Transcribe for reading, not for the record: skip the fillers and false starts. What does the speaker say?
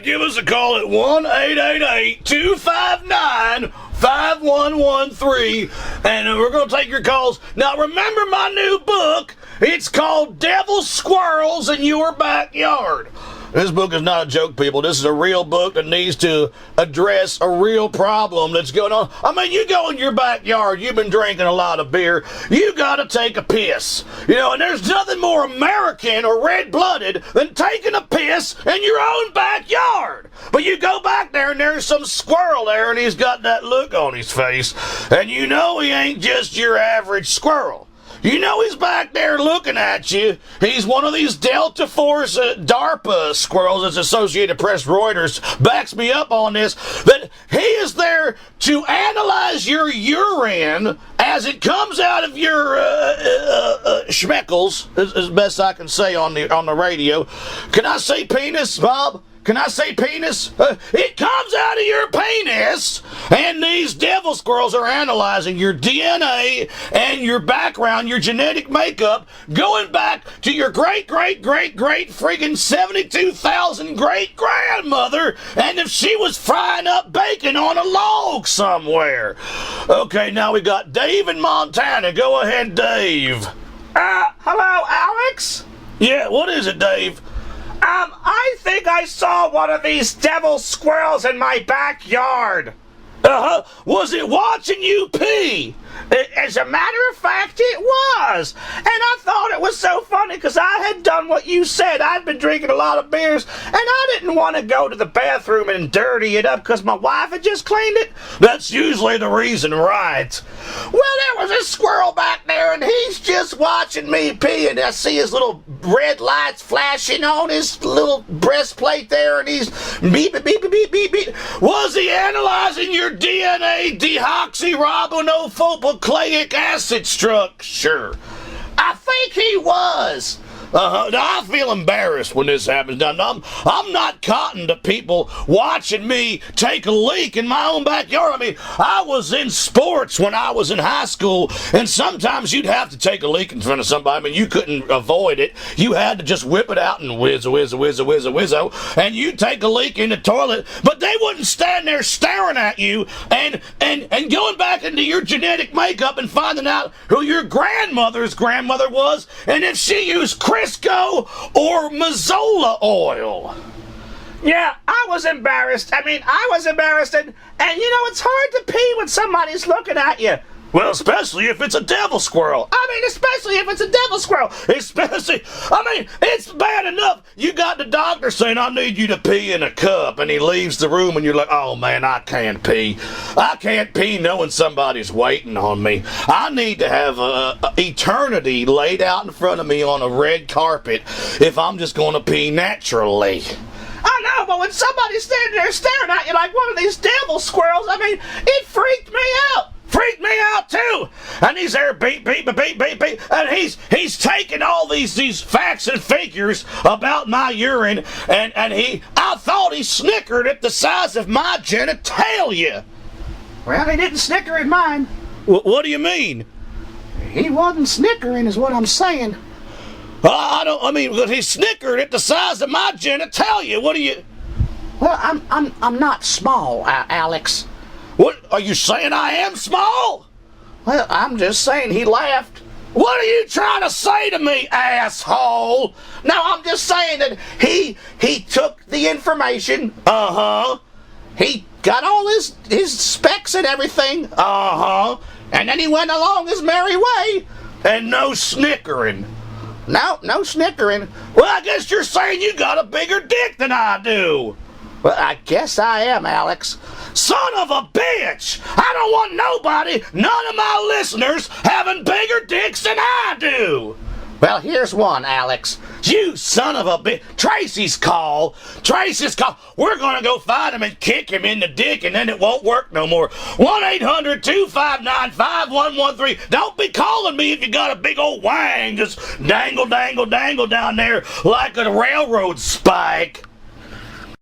give us a call at 1-888-259-5113, and we're going to take your calls. Now, remember my new book. It's called Devil Squirrels in Your Backyard. This book is not a joke, people. This is a real book that needs to address a real problem that's going on. I mean, you go in your backyard, you've been drinking a lot of beer, you gotta take a piss. You know, and there's nothing more American or red-blooded than taking a piss in your own backyard. But you go back there and there's some squirrel there and he's got that look on his face. And you know he ain't just your average squirrel. You know he's back there looking at you. He's one of these Delta Force DARPA squirrels, as Associated Press Reuters backs me up on this, that he is there to analyze your urine as it comes out of your schmeckles, as best I can say on the radio. Can I say penis, Bob? Can I say penis? It comes out of your penis, and these devil squirrels are analyzing your DNA and your background, your genetic makeup, going back to your great freaking 72,000 great-grandmother, and if she was frying up bacon on a log somewhere. Okay, now we got Dave in Montana. Go ahead, Dave. Hello, Alex? Yeah, what is it, Dave? I think I saw one of these devil squirrels in my backyard. Was it watching you pee? As a matter of fact, it was. And I thought it was so funny because I had done what you said. I'd been drinking a lot of beers, and I didn't want to go to the bathroom and dirty it up because my wife had just cleaned it. That's usually the reason, right? Well, there was a squirrel back there, and he's just watching me pee, and I see his little red lights flashing on his little breastplate there, and he's beep, beep, beep, beep, beep, beep. Was he analyzing your DNA deoxyribonucleic acid structure? I think he was. Now, I feel embarrassed when this happens. Now, I'm not cotton to people watching me take a leak in my own backyard. I mean, I was in sports when I was in high school, and sometimes you'd have to take a leak in front of somebody. I mean, you couldn't avoid it. You had to just whip it out and whizzo, and you'd take a leak in the toilet, but they wouldn't stand there staring at you and going back into your genetic makeup and finding out who your grandmother's grandmother was, and if she used Crisco or Mazola oil. Yeah, I was embarrassed. And you know, it's hard to pee when somebody's looking at you. Well, especially if it's a devil squirrel. Especially if it's a devil squirrel. It's bad enough you got the doctor saying, I need you to pee in a cup, and he leaves the room, and you're like, oh man, I can't pee. I can't pee knowing somebody's waiting on me. I need to have eternity laid out in front of me on a red carpet if I'm just going to pee naturally. I know, but when somebody's standing there staring at you like one of these devil squirrels, it freaked me out. Freaked me out too. And he's there beep, and he's taking all these facts and figures about my urine, and I thought he snickered at the size of my genitalia. Well, he didn't snicker at mine. What do you mean? He wasn't snickering is what I'm saying. He snickered at the size of my genitalia. What do you... Well, I'm not small, Alex. What, are you saying I am small? Well, I'm just saying he laughed. What are you trying to say to me, asshole? No, I'm just saying that he took the information. He got all his specs and everything. And then he went along his merry way. And no snickering. No snickering. Well, I guess you're saying you got a bigger dick than I do. Well, I guess I am, Alex. Son of a bitch! I don't want none of my listeners having bigger dicks than I do! Well, here's one, Alex. You son of a bitch. Tracy's call. We're gonna go find him and kick him in the dick, and then it won't work no more. 1-800-259-5113. Don't be calling me if you got a big old wang just dangle down there like a railroad spike.